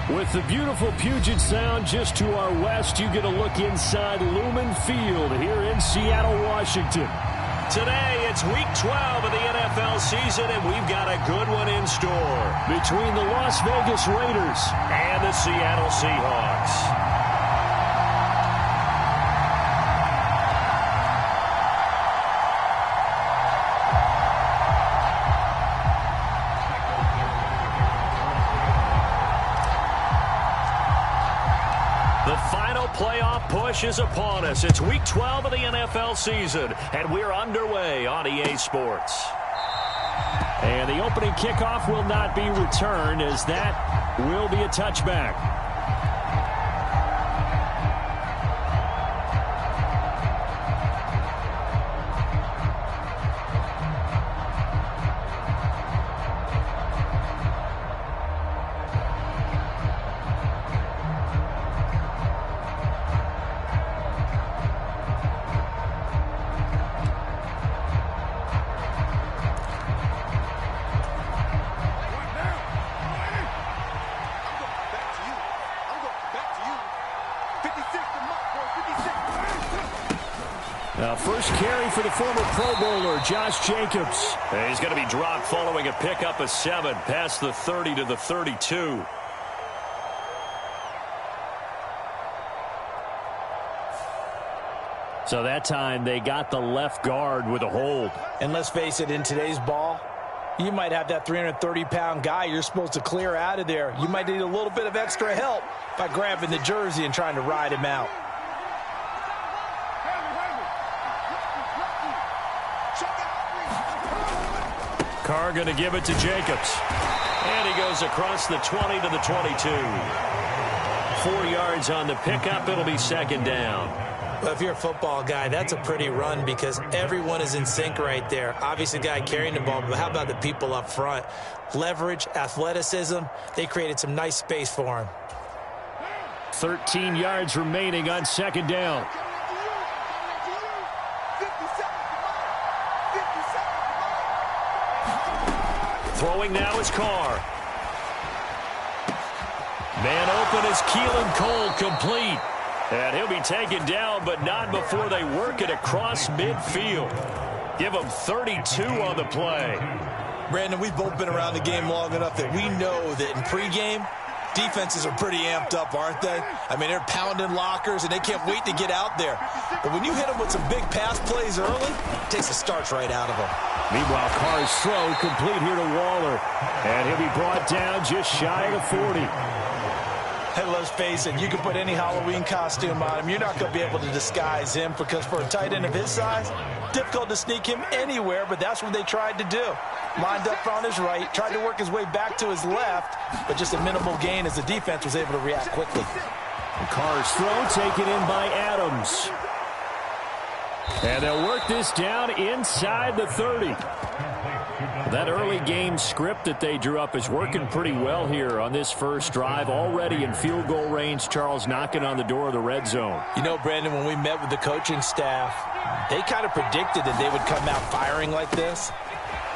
With the beautiful Puget Sound just to our west, you get a look inside Lumen Field here in Seattle, Washington. Today, it's Week 12 of the NFL season, and we've got a good one in store. Between the Las Vegas Raiders and the Seattle Seahawks. Playoff push is upon us. It's Week 12 of the NFL season, and we're underway on EA Sports. And the opening kickoff will not be returned, as that will be a touchback. First carry for the former Pro Bowler, Josh Jacobs. He's going to be dropped following a pickup of 7 past the 30 to the 32. So that time they got the left guard with a hold. And let's face it, in today's ball, you might have that 330-pound guy you're supposed to clear out of there. You might need a little bit of extra help by grabbing the jersey and trying to ride him out. Carr going to give it to Jacobs. And he goes across the 20 to the 22. 4 yards on the pickup. It'll be second down. Well, if you're a football guy, that's a pretty run because everyone is in sync right there. Obviously, the guy carrying the ball, but how about the people up front? Leverage, athleticism, they created some nice space for him. 13 yards remaining on second down. Throwing now is Carr. Man open is Keelan Cole, complete. And he'll be taken down, but not before they work it across midfield. Give him 32 on the play. Brandon, we've both been around the game long enough that we know that in pregame, defenses are pretty amped up, aren't they? I mean, they're pounding lockers, and they can't wait to get out there. But when you hit them with some big pass plays early, it takes the starch right out of them. Meanwhile, Carr's throw complete here to Waller. And he'll be brought down just shy of the 40. And let's face it, you can put any Halloween costume on him. You're not going to be able to disguise him because for a tight end of his size, difficult to sneak him anywhere, but that's what they tried to do. Lined up on his right, tried to work his way back to his left, but just a minimal gain as the defense was able to react quickly. And Carr's throw taken in by Adams. And they'll work this down inside the 30. That early game script that they drew up is working pretty well here on this first drive. Already in field goal range, Charles knocking on the door of the red zone. You know, Brandon, when we met with the coaching staff, they kind of predicted that they would come out firing like this.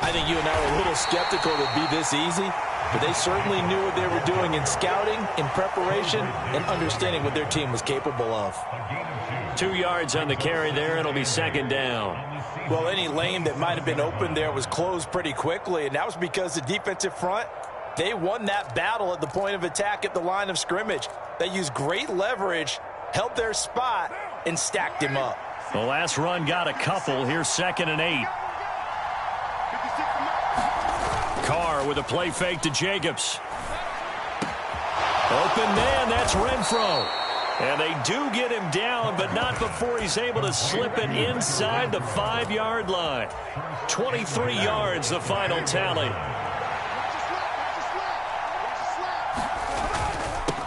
I think you and I were a little skeptical it would be this easy, but they certainly knew what they were doing in scouting, in preparation, and understanding what their team was capable of. 2 yards on the carry there. It'll be second down. Well, any lane that might have been open there was closed pretty quickly, and that was because the defensive front, they won that battle at the point of attack at the line of scrimmage. They used great leverage, held their spot, and stacked him up. The last run got a couple. Here's 2nd and 8. Carr with a play fake to Jacobs. Open man, that's Renfro. And they do get him down, but not before he's able to slip it inside the 5-yard line. 23 yards, the final tally.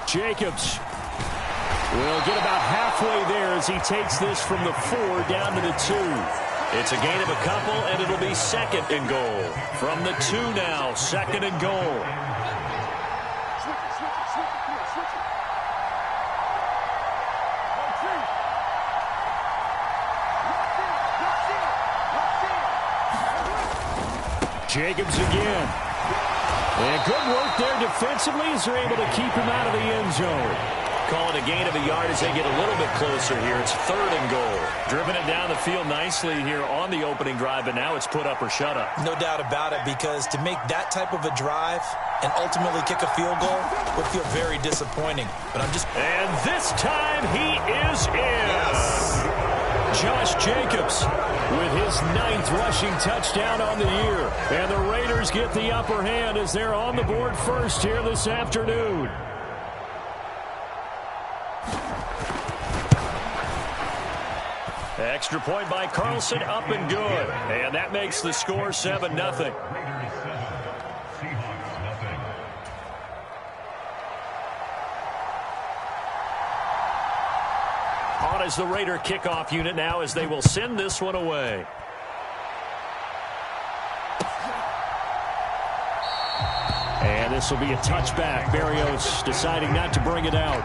Jacobs will get about halfway there as he takes this from the 4 down to the 2. It's a gain of a couple, and it'll be 2nd and goal. From the 2 now, 2nd and goal. Jacobs again. And good work there defensively as they're able to keep him out of the end zone. Call it a gain of a yard as they get a little bit closer here. It's 3rd and goal. Driven it down the field nicely here on the opening drive, but now it's put up or shut up. No doubt about it, because to make that type of a drive and ultimately kick a field goal would feel very disappointing. But And this time he is in. Yes. Josh Jacobs with his 9th rushing touchdown on the year. And the Raiders get the upper hand as they're on the board first here this afternoon. Extra point by Carlson, up and good. And that makes the score 7-0. On is the Raider kickoff unit now as they will send this one away. And this will be a touchback. Berrios deciding not to bring it out.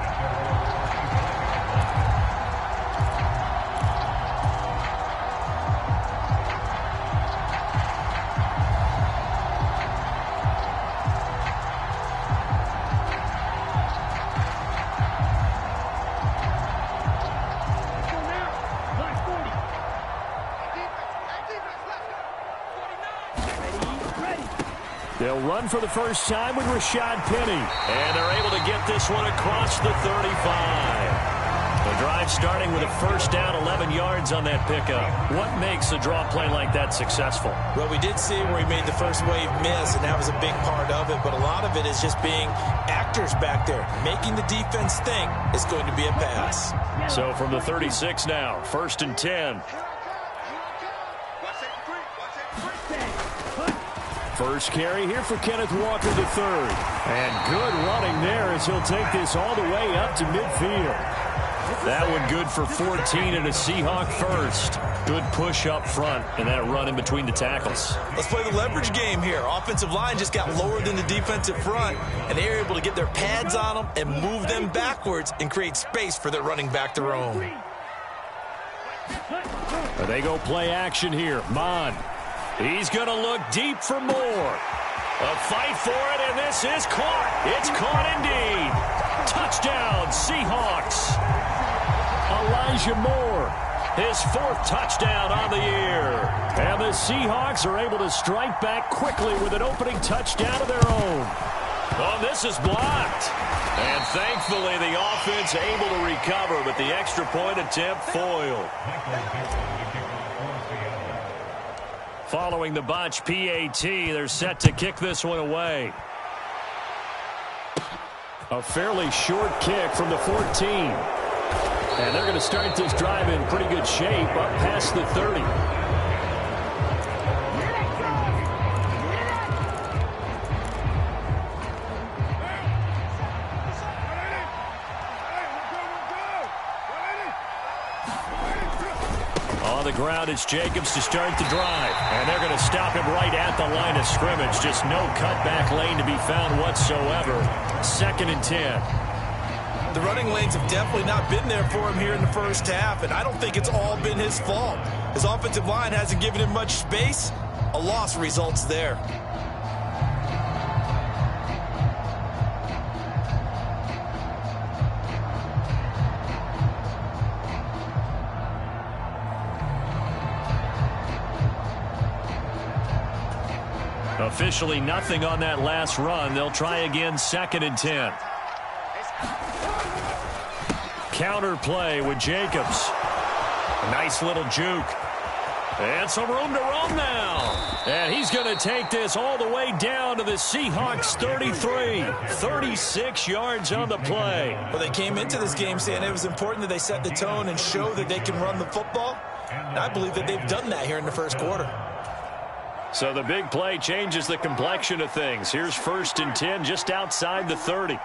They'll run for the first time with Rashad Penny. And they're able to get this one across the 35. The drive starting with a first down, 11 yards on that pickup. What makes a draw play like that successful? Well, we did see where he made the first wave miss, and that was a big part of it. But a lot of it is just being actors back there. Making the defense think it's going to be a pass. So from the 36 now, 1st and 10. First carry here for Kenneth Walker III. And good running there as he'll take this all the way up to midfield. That one good for 14 and a Seahawk first. Good push up front and that run in between the tackles. Let's play the leverage game here. Offensive line just got lower than the defensive front, and they were able to get their pads on them and move them backwards and create space for their running back to roam. They go play action here. Mon. He's going to look deep for more. A fight for it, and this is caught. It's caught indeed. Touchdown, Seahawks. Elijah Moore. His 4th touchdown on the year. And the Seahawks are able to strike back quickly with an opening touchdown of their own. Oh, this is blocked. And thankfully, the offense able to recover, but the extra point attempt foiled. Following the botch PAT, they're set to kick this one away. A fairly short kick from the 14. And they're going to start this drive in pretty good shape up past the 30. On the ground, it's Jacobs to start the drive. And they're going to stop him right at the line of scrimmage. Just no cutback lane to be found whatsoever. 2nd and 10. The running lanes have definitely not been there for him here in the first half, and I don't think it's all been his fault. His offensive line hasn't given him much space. A loss results there. Officially nothing on that last run. They'll try again, 2nd and 10. Counter play with Jacobs. A nice little juke. And some room to roam now. And he's going to take this all the way down to the Seahawks 33. 36 yards on the play. Well, they came into this game saying it was important that they set the tone and show that they can run the football. And I believe that they've done that here in the first quarter. So the big play changes the complexion of things. Here's 1st and 10 just outside the 30.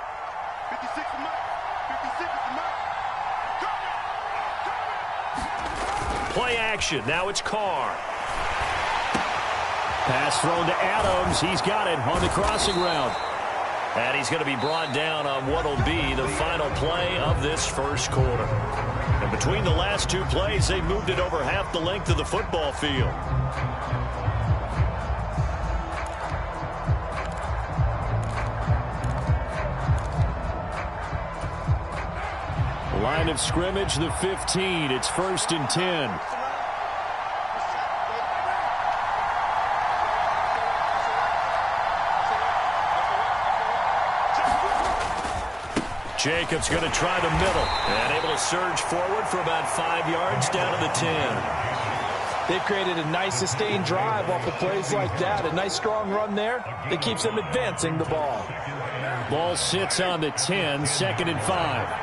Play action. Now it's Carr. Pass thrown to Adams. He's got it on the crossing route. And he's going to be brought down on what will be the final play of this first quarter. And between the last 2 plays, they moved it over half the length of the football field. Line of scrimmage, the 15. It's 1st and 10. Jacobs going to try the middle. And able to surge forward for about 5 yards down to the 10. They've created a nice sustained drive off of plays like that. A nice strong run there that keeps them advancing the ball. Ball sits on the 10, 2nd and 5.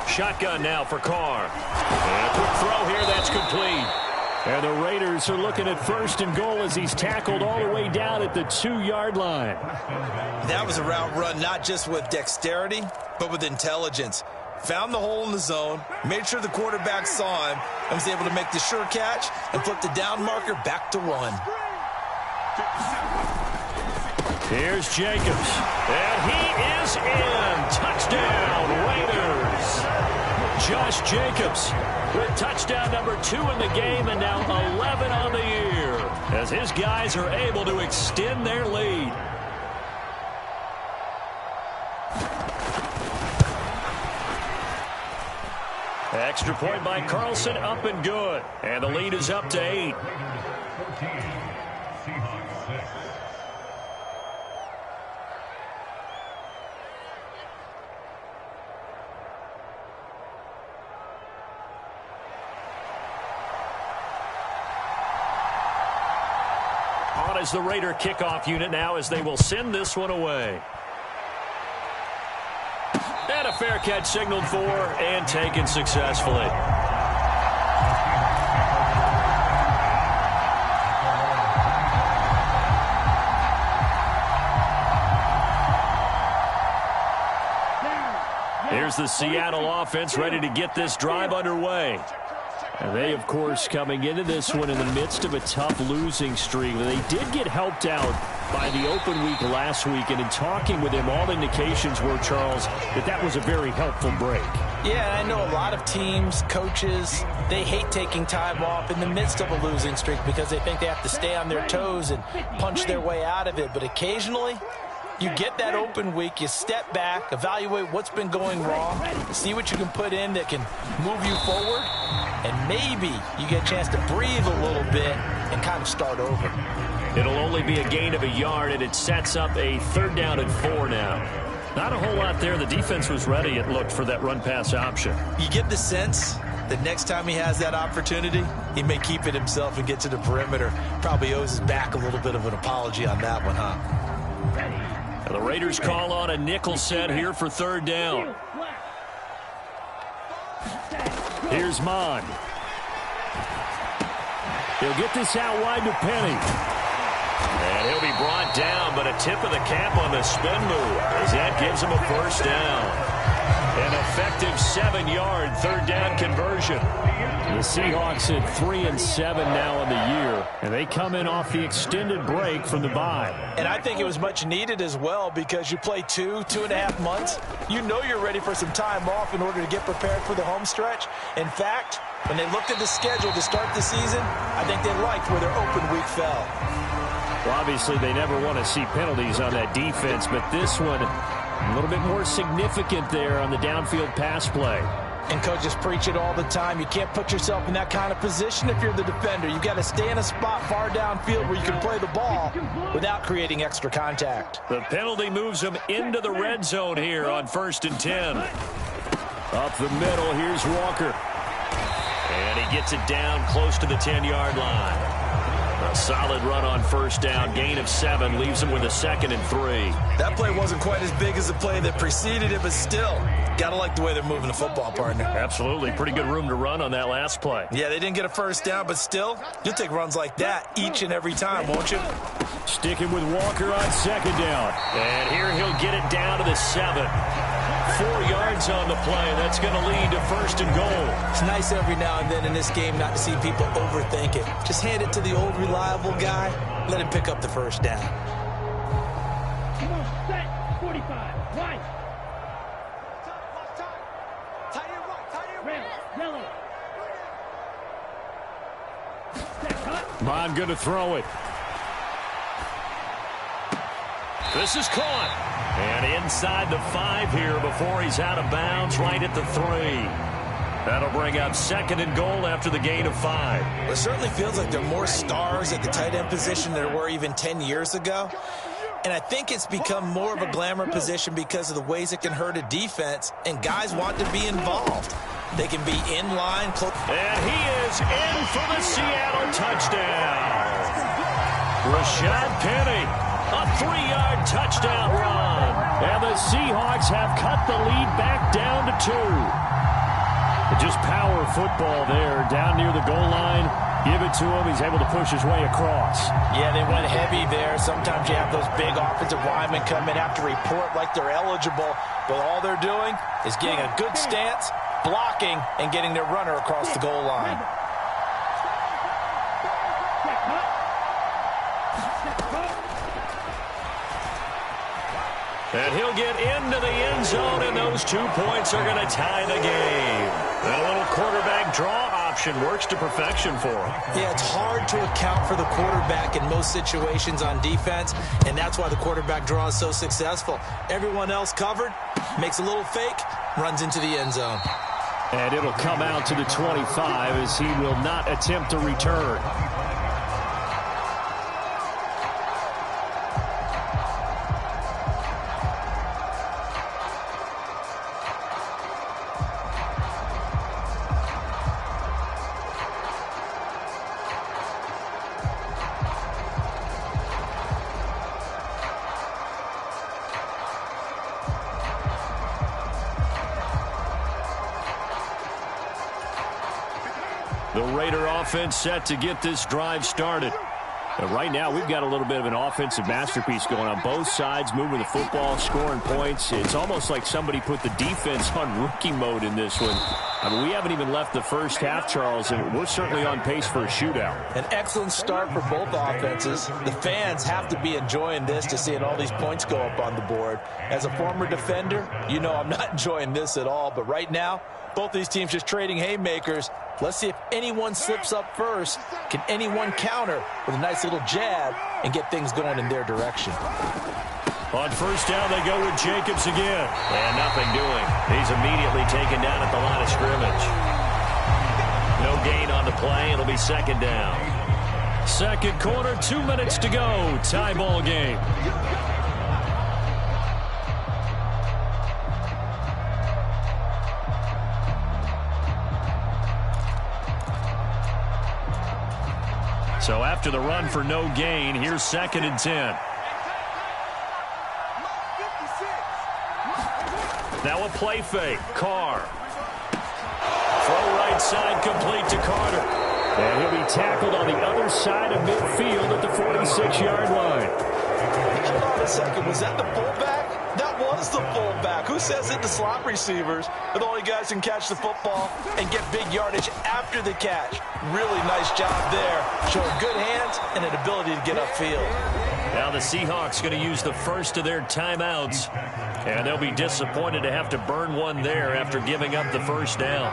Shotgun now for Carr. And a quick throw here, that's complete. And the Raiders are looking at 1st and goal as he's tackled all the way down at the 2-yard line. That was a route run not just with dexterity, but with intelligence. Found the hole in the zone, made sure the quarterback saw him, and was able to make the sure catch and flip the down marker back to 1. Here's Jacobs. And he is in. Touchdown, Raiders. Josh Jacobs with touchdown number 2 in the game and now 11 on the year as his guys are able to extend their lead. Extra point by Carlson, up and good. And the lead is up to 8. As the Raider kickoff unit now as they will send this one away. And a fair catch signaled for and taken successfully. Here's the Seattle offense ready to get this drive underway. And they, of course, coming into this one in the midst of a tough losing streak. They did get helped out by the open week last week, and in talking with him, all indications were, Charles, that was a very helpful break. Yeah, I know a lot of teams, coaches, they hate taking time off in the midst of a losing streak because they think they have to stay on their toes and punch their way out of it. But occasionally, you get that open week, you step back, evaluate what's been going wrong, see what you can put in that can move you forward, and maybe you get a chance to breathe a little bit and kind of start over. It'll only be a gain of a yard, and it sets up a 3rd down and 4 now. Not a whole lot there. The defense was ready, it looked, for that run-pass option. You get the sense that next time he has that opportunity, he may keep it himself and get to the perimeter. Probably owes his back a little bit of an apology on that one, huh? The Raiders call on a nickel set here for 3rd down. Here's Mon. He'll get this out wide to Penny. And he'll be brought down, but a tip of the cap on the spin move as that gives him a 1st down. An effective 7-yard 3rd down conversion. The Seahawks at 3-7 now on the year, and they come in off the extended break from the bye. And I think it was much needed as well because you play 2.5 months. You know you're ready for some time off in order to get prepared for the home stretch. In fact, when they looked at the schedule to start the season, I think they liked where their open week fell. Well, obviously, they never want to see penalties on that defense, but this one a little bit more significant there on the downfield pass play. And coaches preach it all the time. You can't put yourself in that kind of position if you're the defender. You've got to stay in a spot far downfield where you can play the ball without creating extra contact. The penalty moves him into the red zone here on 1st and 10. Up the middle, here's Walker. And he gets it down close to the 10-yard line. A solid run on 1st down. Gain of 7 leaves him with a 2nd and 3. That play wasn't quite as big as the play that preceded it, but still, got to like the way they're moving the football, partner. Absolutely. Pretty good room to run on that last play. Yeah, they didn't get a 1st down, but still, you'll take runs like that each and every time, won't you? Sticking with Walker on 2nd down. And here he'll get it down to the 7. 4 yards on the play. That's going to lead to 1st and goal. It's nice every now and then in this game not to see people overthink it. Just hand it to the old reliable guy. Let him pick up the 1st down. Come on, set, 45, right. Red, yellow. Bond going to throw it. This is caught. And inside the 5 here before he's out of bounds, right at the 3. That'll bring up 2nd and goal after the gain of 5. It certainly feels like there are more stars at the tight end position than there were even 10 years ago. And I think it's become more of a glamour position because of the ways it can hurt a defense, and guys want to be involved. They can be in line. And he is in for the Seattle touchdown. Rashad Penny, a 3-yard touchdown run. And the Seahawks have cut the lead back down to 2. Just power football there, down near the goal line. Give it to him. He's able to push his way across. Yeah, they went heavy there. Sometimes you have those big offensive linemen come in, have to report like they're eligible. But all they're doing is getting a good stance, blocking, and getting their runner across the goal line. And he'll get into the end zone, and those 2 points are going to tie the game. And a little quarterback draw option works to perfection for him. Yeah, it's hard to account for the quarterback in most situations on defense, and that's why the quarterback draw is so successful. Everyone else covered, makes a little fake, runs into the end zone. And it'll come out to the 25 as he will not attempt to return. The Raider offense set to get this drive started. Right now, we've got a little bit of an offensive masterpiece going on both sides, moving the football, scoring points. It's almost like somebody put the defense on rookie mode in this one. I mean, we haven't even left the first half, Charles, and we're certainly on pace for a shootout. An excellent start for both offenses. The fans have to be enjoying this to seeing all these points go up on the board. As a former defender, you know I'm not enjoying this at all. But right now, both these teams just trading haymakers. Let's see if anyone slips up first. Can anyone counter with a nice little jab and get things going in their direction? On first down, they go with Jacobs again. And nothing doing. He's immediately taken down at the line of scrimmage. No gain on the play. It'll be 2nd down. 2nd quarter, 2 minutes to go. Tie ball game. So after the run for no gain, here's 2nd and 10. Now a play fake. Carr. Throw right side complete to Carter. And he'll be tackled on the other side of midfield at the 46-yard line. Hold on a second. Was that the fullback? That was the fullback. Who says it? The slot receivers are the only guys who can catch the football and get big yardage after the catch. Really nice job there. Showing good hands and an ability to get upfield. Now the Seahawks going to use the first of their timeouts. And they'll be disappointed to have to burn one there after giving up the first down.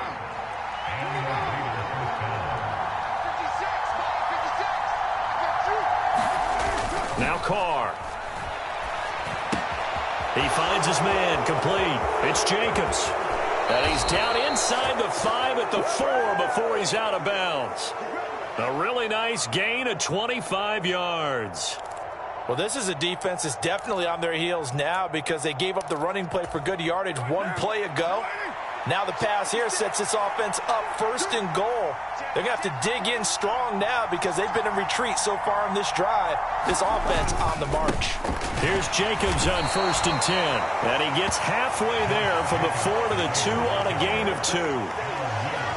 Now Carr. He finds his man complete. It's Jacobs. And he's down inside the 5 at the 4 before he's out of bounds. A really nice gain of 25 yards. Well, this is a defense that's definitely on their heels now because they gave up the running play for good yardage one play ago. Now the pass here sets this offense up 1st and goal. They're going to have to dig in strong now because they've been in retreat so far in this drive. This offense on the march. Here's Jacobs on 1st and 10. And he gets halfway there from the 4 to the 2 on a gain of 2.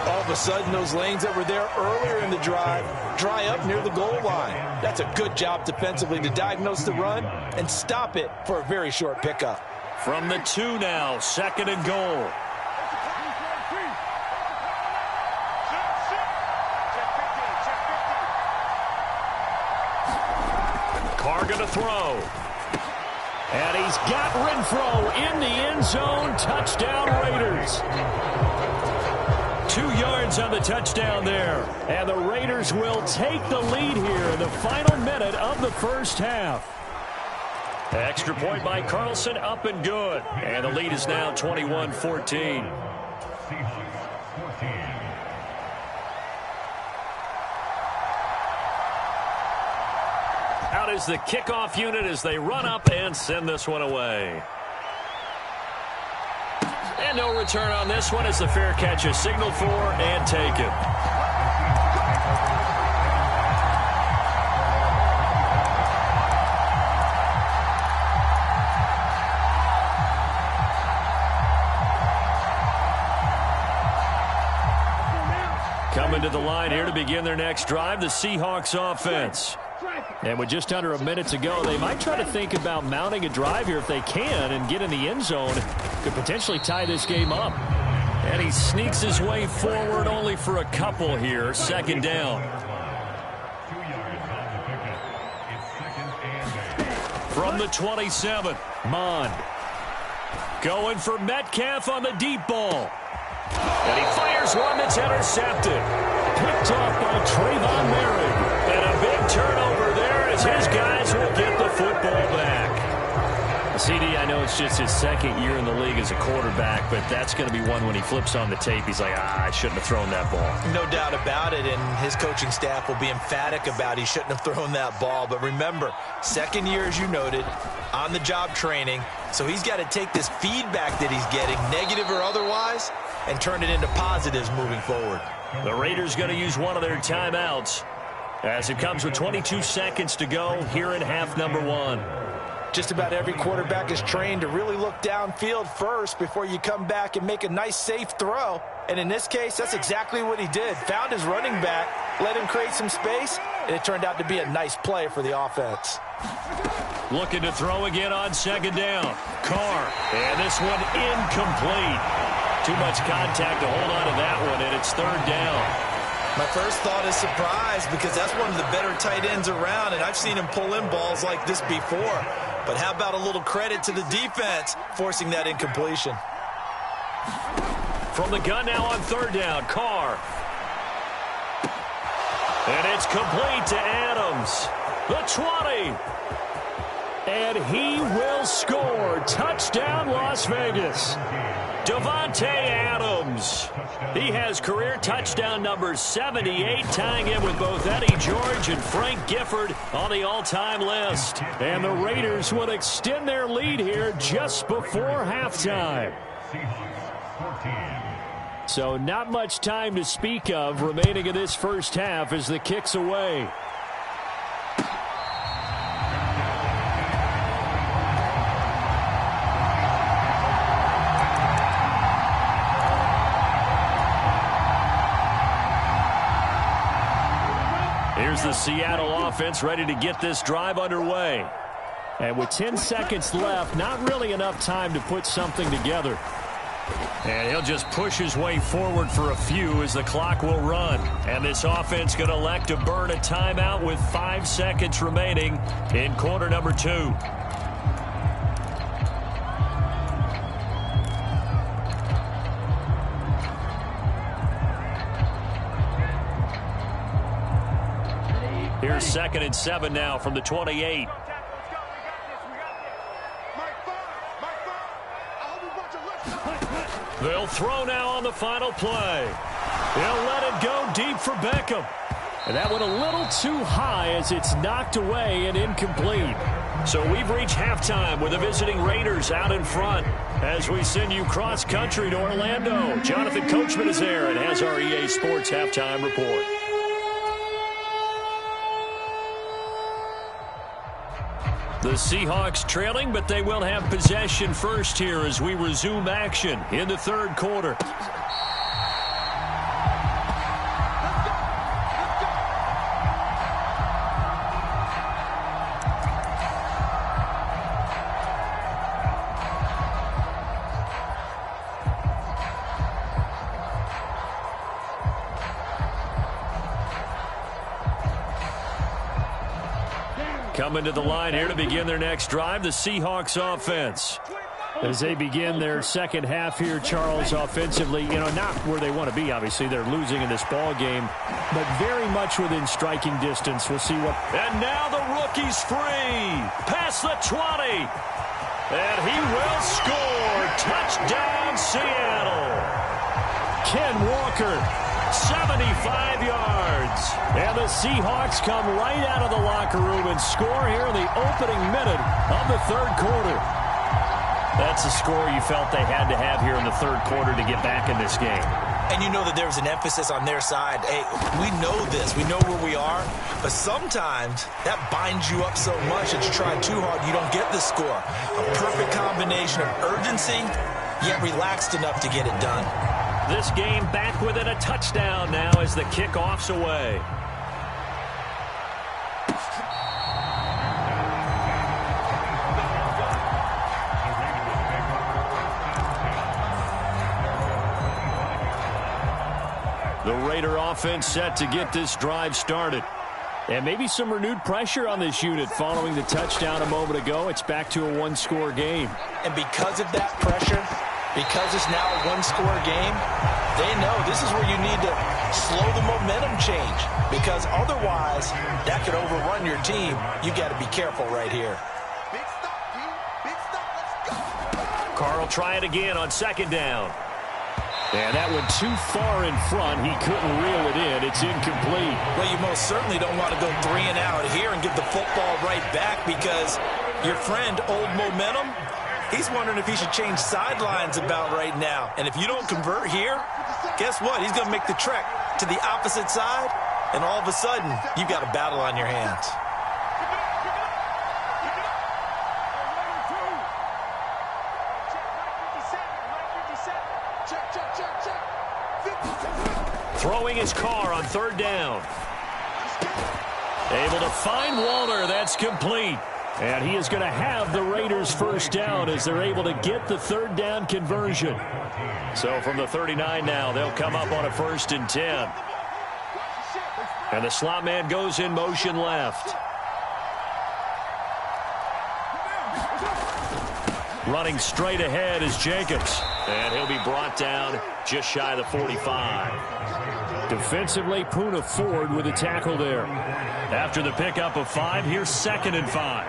All of a sudden, those lanes that were there earlier in the drive dry up near the goal line. That's a good job defensively to diagnose the run and stop it for a very short pickup. From the 2 now, 2nd and goal. Carr going to throw. And he's got Renfro in the end zone. Touchdown Raiders. 2 yards on the touchdown there. And the Raiders will take the lead here in the final minute of the first half. Extra point by Carlson, up and good. And the lead is now 21-14. Out is the kickoff unit as they run up and send this one away. And no return on this one as the fair catch is signaled for and taken. Coming to the line here to begin their next drive, the Seahawks offense. And with just under a minute to go, they might try to think about mounting a drive here if they can and get in the end zone. Could potentially tie this game up. And he sneaks his way forward only for a couple here. Second down. From the 27, Mond. Going for Metcalf on the deep ball. And he fires one that's intercepted. Picked off by Trayvon Merritt. And a big turnover there as his guys will get the football back. CD, I know it's just his second year in the league as a quarterback, but that's going to be one when he flips on the tape. He's like, I shouldn't have thrown that ball. No doubt about it, and his coaching staff will be emphatic about he shouldn't have thrown that ball. But remember, second year, as you noted, on-the-job training, so he's got to take this feedback that he's getting, negative or otherwise, and turn it into positives moving forward. The Raiders going to use one of their timeouts as it comes with 22 seconds to go here in half number 1. Just about every quarterback is trained to really look downfield first before you come back and make a nice, safe throw. And in this case, that's exactly what he did. Found his running back, let him create some space, and it turned out to be a nice play for the offense. Looking to throw again on second down. Carr, and this one incomplete. Too much contact to hold on to that one, and it's third down. My first thought is surprise because that's one of the better tight ends around, and I've seen him pull in balls like this before. But how about a little credit to the defense forcing that incompletion? From the gun now on third down, Carr. And it's complete to Adams. The 20. And he will score. Touchdown, Las Vegas. Davante Adams. He has career touchdown number 78, tying him with both Eddie George and Frank Gifford on the all-time list. And the Raiders will extend their lead here just before halftime. So not much time to speak of remaining in this first half as the kick's away. Here's the Seattle offense ready to get this drive underway. And with 10 seconds left, not really enough time to put something together. And he'll just push his way forward for a few as the clock will run. And this offense going to elect to burn a timeout with 5 seconds remaining in quarter number 2. Here's 2nd and 7 now from the 28. They'll throw now on the final play. They'll let it go deep for Beckham. And that went a little too high as it's knocked away and incomplete. So we've reached halftime with the visiting Raiders out in front as we send you cross-country to Orlando. Jonathan Coachman is there and has our EA Sports halftime report. The Seahawks trailing, but they will have possession first here as we resume action in the third quarter. Coming to the line here to begin their next drive, the Seahawks offense. As they begin their second half here, Charles, offensively, not where they want to be, obviously. They're losing in this ball game, but very much within striking distance. We'll see what... And now the rookie's free. Past the 20. And he will score. Touchdown, Seattle. Ken Walker, 75 yards. And the Seahawks come right out of the locker room and score here in the opening minute of the third quarter. That's a score you felt they had to have here in the third quarter to get back in this game. And you know that there's an emphasis on their side. Hey, we know this. We know where we are. But sometimes that binds you up so much that you try too hard, you don't get the score. A perfect combination of urgency, yet relaxed enough to get it done. This game back within a touchdown now as the kickoff's away. The Raider offense set to get this drive started. And maybe some renewed pressure on this unit following the touchdown a moment ago. It's back to a one-score game. And because of that pressure, because it's now a one-score game, they know this is where you need to slow the momentum change. Because otherwise, that could overrun your team. You got to be careful right here. Big stop, G. Big stop. Let's go. Carl try it again on second down. And that went too far in front. He couldn't reel it in. It's incomplete. Well, you most certainly don't want to go 3 and out here and give the football right back because your friend, Old Momentum, he's wondering if he should change sidelines about right now. And if you don't convert here, guess what? He's going to make the trek to the opposite side, and all of a sudden, you've got a battle on your hands. Throwing his car on third down. Able to find Waller. That's complete. And he is going to have the Raiders first down as they're able to get the third down conversion. So from the 39 now, they'll come up on a 1st and 10. And the slot man goes in motion left. Running straight ahead is Jacobs. And he'll be brought down just shy of the 45. Defensively, Poona Ford with a tackle there. After the pickup of 5, here's 2nd and 5.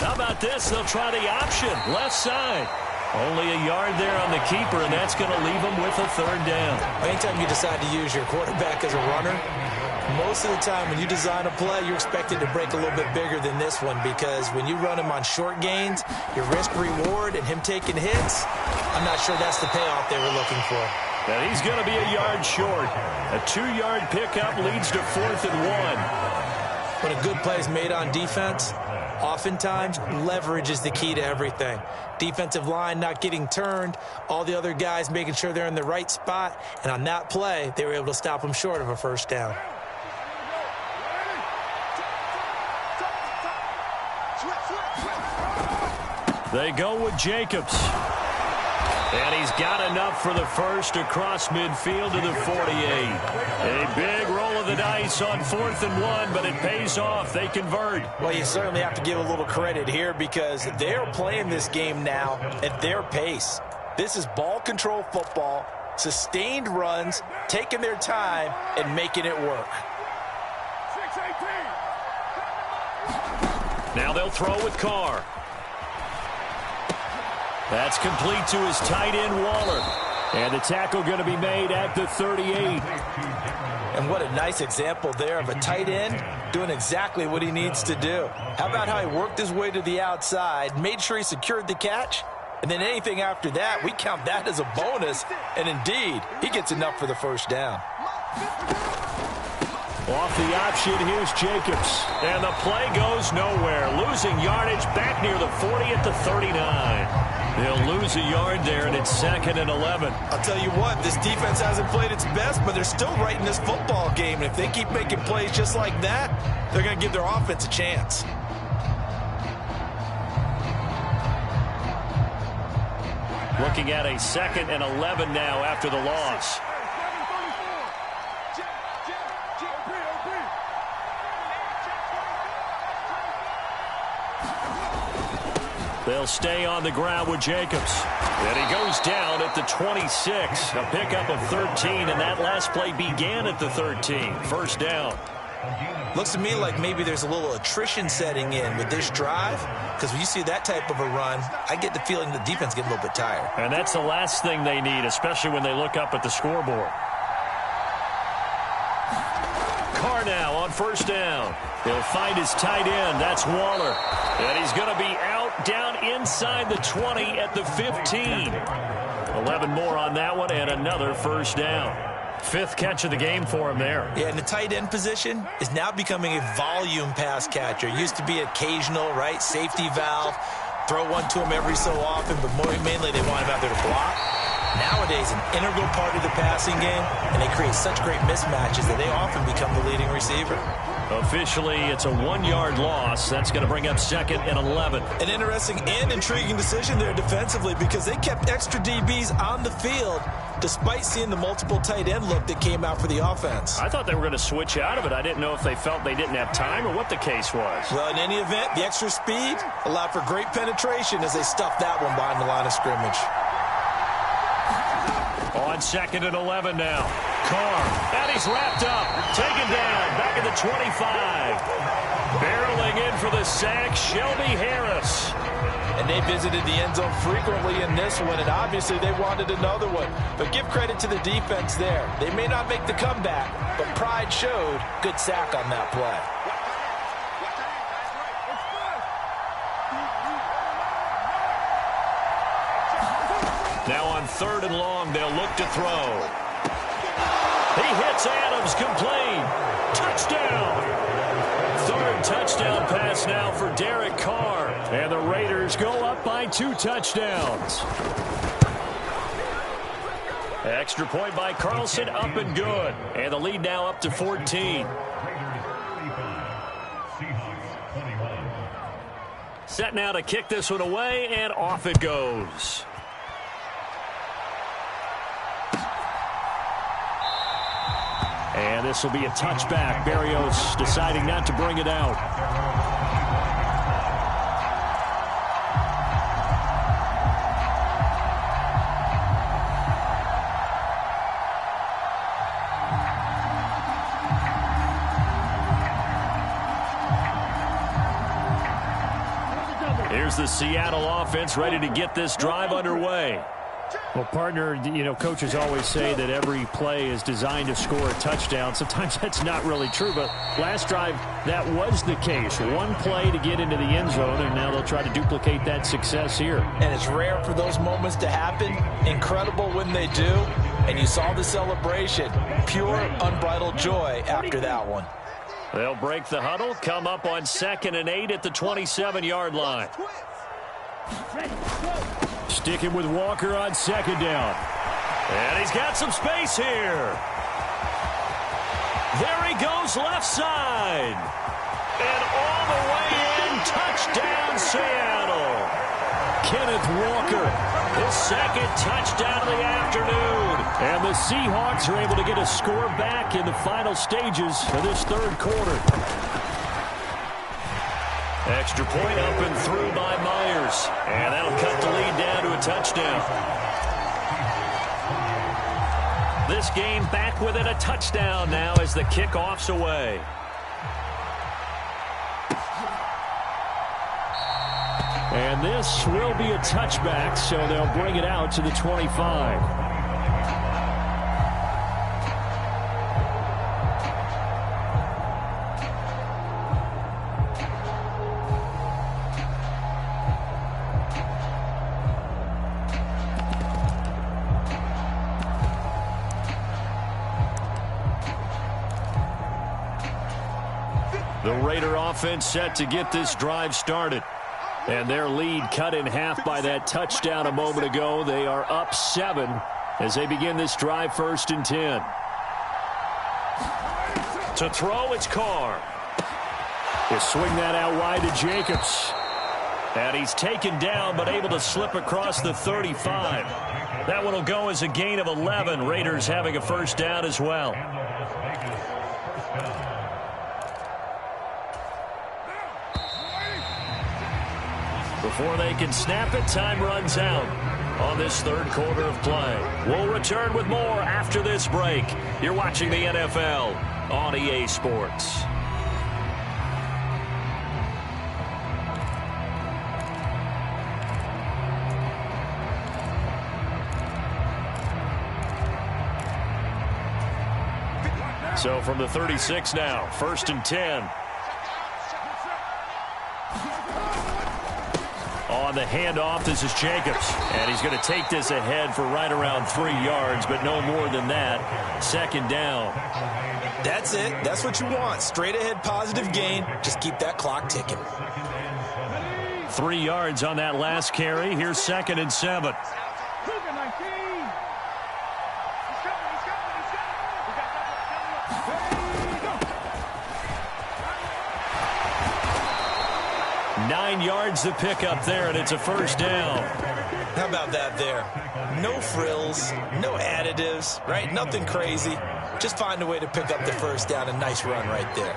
How about this? They'll try the option. Left side. Only a yard there on the keeper, and that's going to leave them with a third down. Anytime you decide to use your quarterback as a runner, most of the time when you design a play, you're expected to break a little bit bigger than this one because when you run him on short gains, your risk-reward and him taking hits, I'm not sure that's the payoff they were looking for. And he's going to be a yard short. A 2-yard pickup leads to 4th and 1. When a good play is made on defense, oftentimes leverage is the key to everything. Defensive line not getting turned, all the other guys making sure they're in the right spot, and on that play, they were able to stop them short of a first down. They go with Jacobs. And he's got enough for the first across midfield to the 48. A big roll of the dice on 4th and 1, but it pays off. They convert. Well, you certainly have to give a little credit here because they're playing this game now at their pace. This is ball control football, sustained runs, taking their time, and making it work. Now they'll throw with Carr. That's complete to his tight end, Waller. And the tackle going to be made at the 38. And what a nice example there of a tight end doing exactly what he needs to do. How about how he worked his way to the outside, made sure he secured the catch, and then anything after that, we count that as a bonus. And indeed, he gets enough for the first down. Off the option, here's Jacobs. And the play goes nowhere. Losing yardage back near the 40 at the 39. They'll lose a yard there, and it's 2nd and 11. I'll tell you what, this defense hasn't played its best, but they're still right in this football game. And if they keep making plays just like that, they're going to give their offense a chance. Looking at a 2nd and 11 now after the loss. They'll stay on the ground with Jacobs. And he goes down at the 26. A pickup of 13, and that last play began at the 13. First down. Looks to me like maybe there's a little attrition setting in with this drive, because when you see that type of a run, I get the feeling the defense getting a little bit tired. And that's the last thing they need, especially when they look up at the scoreboard. Carr now on first down. He'll find his tight end. That's Waller. And he's going to be out down inside the 20 at the 15. 11 more on that one and another first down. Fifth catch of the game for him there. Yeah, and the tight end position is now becoming a volume pass catcher. Used to be occasional, right? Safety valve. Throw one to him every so often, but mainly they want him out there to block. Nowadays, an integral part of the passing game, and they create such great mismatches that they often become the leading receiver. Officially, it's a 1-yard loss. That's going to bring up second and 11. An interesting and intriguing decision there defensively, because they kept extra DBs on the field despite seeing the multiple tight end look that came out for the offense. I thought they were going to switch out of it. I didn't know if they felt they didn't have time or what the case was. Well, in any event, the extra speed allowed for great penetration as they stuffed that one behind the line of scrimmage. On second and 11 now. Carr, and he's wrapped up. Taken down, back at the 25. Barreling in for the sack, Shelby Harris. And they visited the end zone frequently in this one, and obviously they wanted another one. But give credit to the defense there. They may not make the comeback, but pride showed. Good sack on that play. Now on third and long, they'll look to throw. He hits Adams, complete. Touchdown. Third touchdown pass now for Derek Carr. And the Raiders go up by 2 touchdowns. Extra point by Carlson, up and good. And the lead now up to 14. Set now to kick this one away, and off it goes. And this will be a touchback. Berrios deciding not to bring it out. Here's the Seattle offense ready to get this drive underway. Well, partner, you know, coaches always say that every play is designed to score a touchdown. Sometimes that's not really true, but last drive, that was the case. One play to get into the end zone, and now they'll try to duplicate that success here. And it's rare for those moments to happen. Incredible when they do. And you saw the celebration. Pure, unbridled joy after that one. They'll break the huddle, come up on 2nd and 8 at the 27-yard line. Sticking with Walker on second down. And he's got some space here. There he goes, left side. And all the way in, touchdown Seattle. Kenneth Walker, His second touchdown of the afternoon. and the Seahawks are able to get a score back in the final stages of this third quarter. Extra point up and through by Myers. And that'll cut the lead down to a touchdown. This game back within a touchdown now as the kickoff's away. And this will be a touchback, so they'll bring it out to the 25. The Raider offense set to get this drive started. And their lead cut in half by that touchdown a moment ago. They are up 7 as they begin this drive, 1st and 10. To throw, it's Carr. He'll swing that out wide to Jacobs. And he's taken down but able to slip across the 35. That one will go as a gain of 11. Raiders having a first down as well. Before they can snap it, time runs out on this third quarter of play. We'll return with more after this break. You're watching the NFL on EA Sports. So from the 36 now, 1st and 10. On the handoff, this is Jacobs. And he's going to take this ahead for right around 3 yards, but no more than that. 2nd down. That's it. That's what you want. Straight ahead positive gain. Just keep that clock ticking. 3 yards on that last carry. Here's 2nd and 7. 9 yards to pick up there, and it's a 1st down. How about that there? No frills, no additives, right? Nothing crazy. Just find a way to pick up the 1st down. A nice run right there.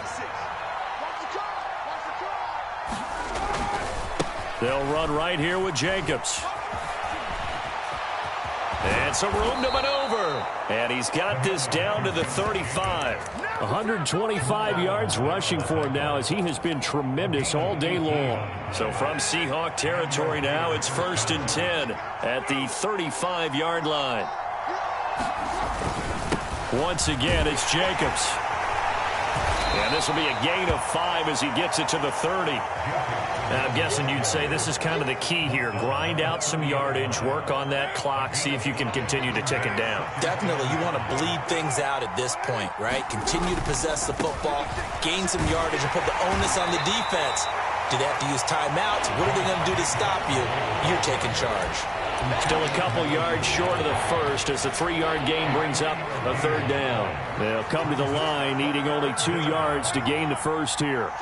They'll run right here with Jacobs. And some room to maneuver. And he's got this down to the 35. 125 yards rushing for him now as he has been tremendous all day long. So from Seahawk territory now, it's 1st and 10 at the 35-yard line. Once again, it's Jacobs. And this will be a gain of 5 as he gets it to the 30. And I'm guessing you'd say this is kind of the key here. Grind out some yardage, work on that clock, see if you can continue to tick it down. Definitely. You want to bleed things out at this point, right? Continue to possess the football, gain some yardage, and put the onus on the defense. Do they have to use timeouts? What are they going to do to stop you? You're taking charge. Still a couple yards short of the 1st as the 3-yard gain brings up a 3rd down. They'll come to the line needing only 2 yards to gain the 1st here.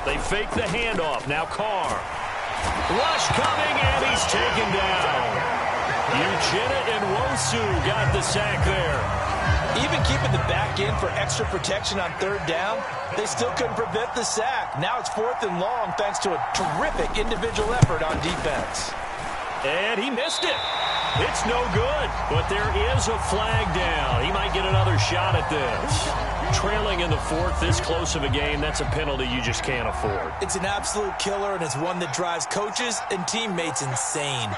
They fake the handoff. Now Carr. Rush coming, and he's taken down. Ujita and Wosu got the sack there. Even keeping the back end for extra protection on 3rd down, they still couldn't prevent the sack. Now it's 4th and long thanks to a terrific individual effort on defense. And he missed it. It's no good, but there is a flag down. He might get another shot at this. Trailing in the 4th, this close of a game, that's a penalty you just can't afford. It's an absolute killer, and it's one that drives coaches and teammates insane.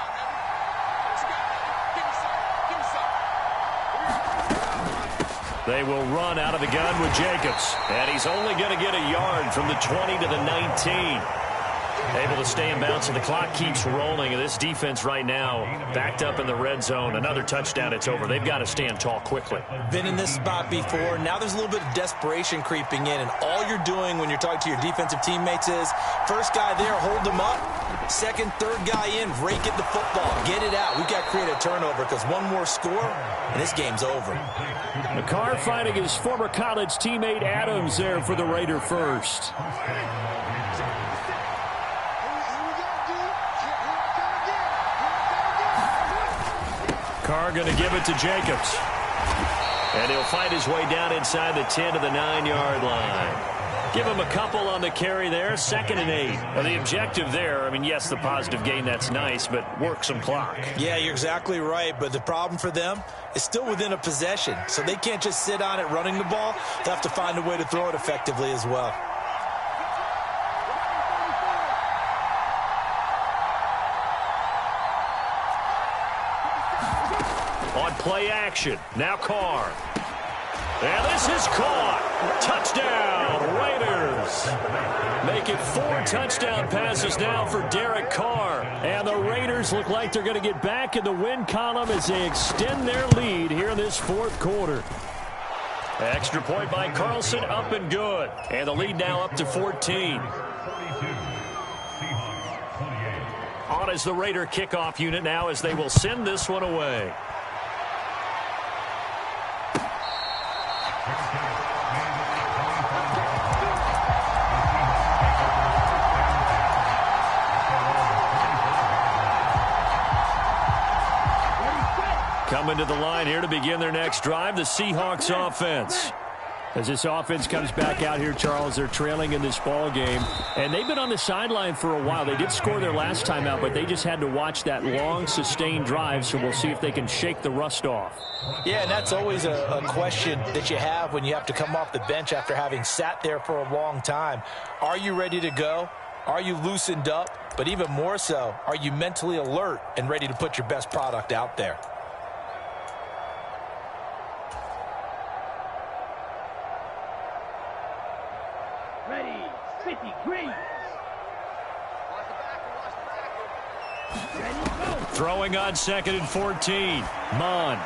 They will run out of the gun with Jacobs. And he's only going to get a yard from the 20 to the 19. Able to stay in bounds, and the clock keeps rolling. And this defense right now backed up in the red zone. Another touchdown, it's over. They've got to stand tall quickly. Been in this spot before. Now there's a little bit of desperation creeping in. And all you're doing when you're talking to your defensive teammates is, first guy there, hold them up. Second, third guy in, rake at the football. Get it out. We've got to create a turnover because one more score, and this game's over. McCarr finding his former college teammate Adams there for the Raider first. Carr going to give it to Jacobs. And he'll find his way down inside the 10 to the 9-yard line. Give him a couple on the carry there, 2nd and 8. Now the objective there, I mean, yes, the positive gain, that's nice, but work some clock. Yeah, you're exactly right, but the problem for them is still within a possession, so they can't just sit on it running the ball. They'll have to find a way to throw it effectively as well. On play action, now Carr. And this is caught. Touchdown, Raiders. Make it 4 touchdown passes now for Derek Carr. And the Raiders look like they're going to get back in the win column as they extend their lead here in this 4th quarter. Extra point by Carlson, up and good. And the lead now up to 14. On is the Raider kickoff unit now as they will send this one away. Coming to the line here to begin their next drive, the Seahawks offense. As this offense comes back out here, Charles, they're trailing in this ball game. And they've been on the sideline for a while. They did score their last time out, but they just had to watch that long, sustained drive, so we'll see if they can shake the rust off. Yeah, and that's always a question that you have when you have to come off the bench after having sat there for a long time. Are you ready to go? Are you loosened up? But even more so, are you mentally alert and ready to put your best product out there? Ready, 50, green. Ready, go. Throwing on 2nd and 14. Mond.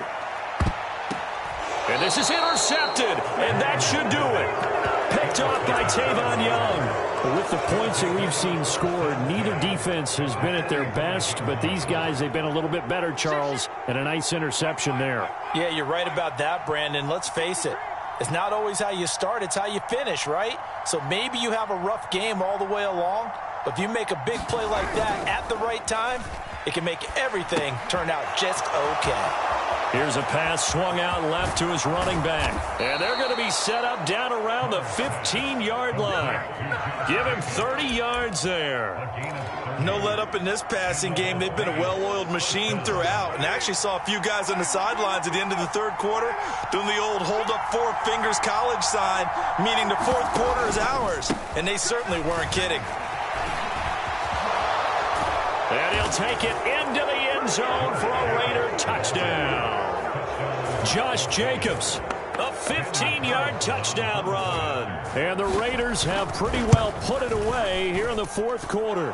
And this is intercepted, and that should do it. Picked off by Tavon Young. With the points that we've seen scored, neither defense has been at their best, but these guys, they've been a little bit better, Charles, and a nice interception there. Yeah, you're right about that, Brandon. Let's face it. It's not always how you start, it's how you finish, right? So maybe you have a rough game all the way along, but if you make a big play like that at the right time, it can make everything turn out just okay. Here's a pass swung out left to his running back. And they're going to be set up down around the 15-yard line. Give him 30 yards there. No let up in this passing game. They've been a well-oiled machine throughout, and actually saw a few guys on the sidelines at the end of the third quarter doing the old hold up 4 fingers college sign, meaning the fourth quarter is ours, and they certainly weren't kidding. And he'll take it into the end zone for a Raider touchdown. Josh Jacobs, a 15-yard touchdown run. And the Raiders have pretty well put it away here in the fourth quarter.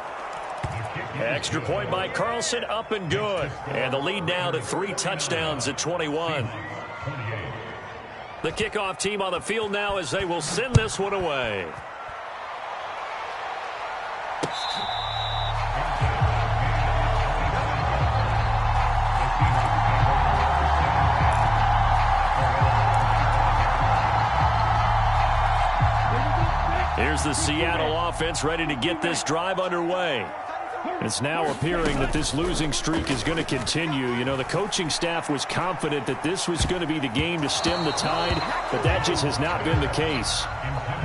Extra point by Carlson, up and good. And the lead now to 3 touchdowns at 21. The kickoff team on the field now as they will send this one away. Here's the Seattle offense ready to get this drive underway. It's now appearing that this losing streak is going to continue. You know, the coaching staff was confident that this was going to be the game to stem the tide, but that just has not been the case.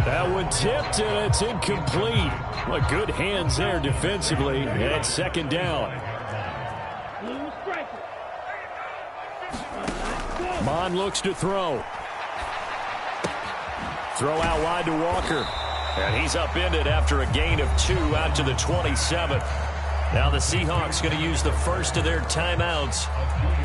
That one tipped, and it's incomplete. Well, good hands there defensively, and it's 2nd down. Mond looks to throw. Throw out wide to Walker. And he's upended after a gain of 2 out to the 27. Now the Seahawks going to use the first of their timeouts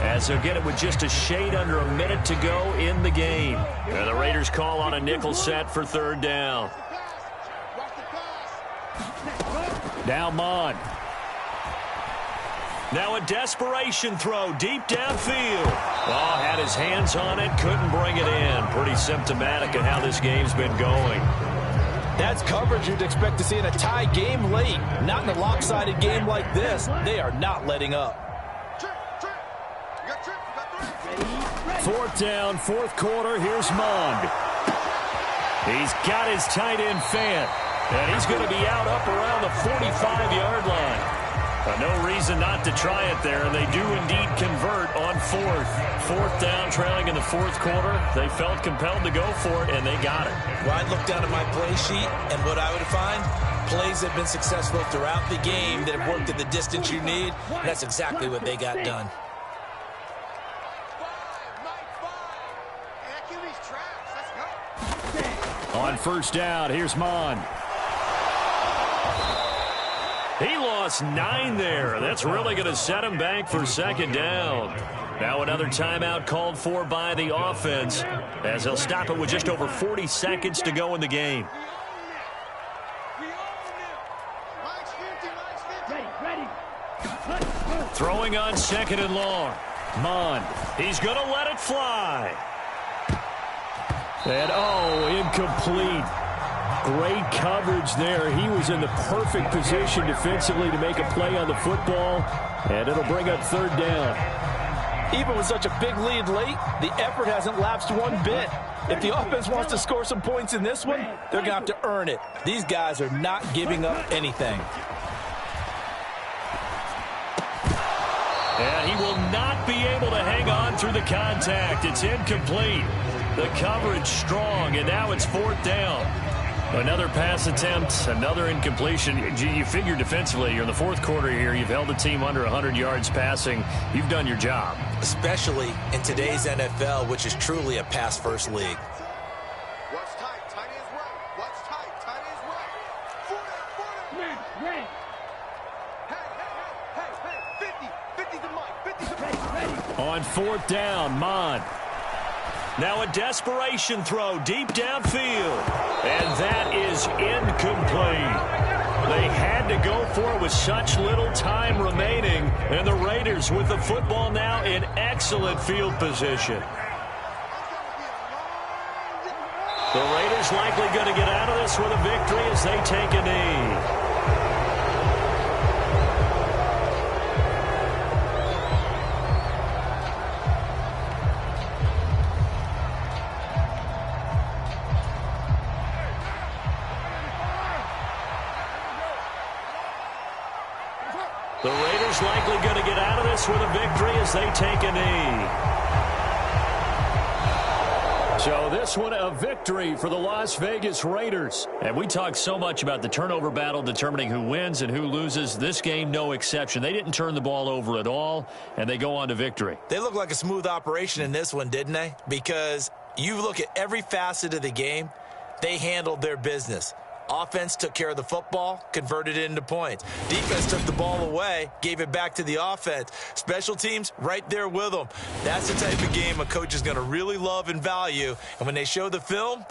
as they'll get it with just a shade under a minute to go in the game. And the Raiders call on a nickel set for 3rd down. Now Mond. Now a desperation throw deep downfield. Oh, had his hands on it, couldn't bring it in. Pretty symptomatic of how this game's been going. That's coverage you'd expect to see in a tie game late. Not in a lopsided game like this. They are not letting up. 4th down, 4th quarter. Here's Mond. He's got his tight end fan, and he's going to be out up around the 45-yard line. No reason not to try it there, and they do indeed convert on 4th down, trailing in the 4th quarter. They felt compelled to go for it, and they got it. Well, I'd look down at my play sheet, and what I would find, plays that have been successful throughout the game that have worked at the distance you need, and that's exactly what they got done. On 1st down, here's Mond. He lost 9 there. That's really going to set him back for 2nd down. Now another timeout called for by the offense as they'll stop it with just over 40 seconds to go in the game. Throwing on 2nd and long. Mond. He's going to let it fly. And, incomplete. Great coverage there. He was in the perfect position defensively to make a play on the football, and it'll bring up 3rd down. Even with such a big lead late, the effort hasn't lapsed one bit. If the offense wants to score some points in this one, they're going to have to earn it. These guys are not giving up anything. And he will not be able to hang on through the contact. It's incomplete. The coverage strong, and now it's 4th down. Another pass attempt, another incompletion. You figure defensively, you're in the 4th quarter here. You've held the team under 100 yards passing. You've done your job. Especially in today's NFL, which is truly a pass-first league. Watch tight. Tight ends right. Watch tight. Tight ends right. Footer. Smash, red. Hey. 50. 50's the mic. 50's the mic. On 4th down, Mon. Now a desperation throw deep downfield. And that is incomplete. They had to go for it with such little time remaining. And the Raiders with the football now in excellent field position. The Raiders likely going to get out of this with a victory as they take a knee. The Raiders likely going to get out of this with a victory as they take a knee. So this one a victory for the Las Vegas Raiders. And we talk so much about the turnover battle determining who wins and who loses. This game, no exception. They didn't turn the ball over at all, and they go on to victory. They look like a smooth operation in this one, didn't they? Because you look at every facet of the game, they handled their business. Offense took care of the football, converted it into points. Defense took the ball away, gave it back to the offense. Special teams, right there with them. That's the type of game a coach is going to really love and value. And when they show the film,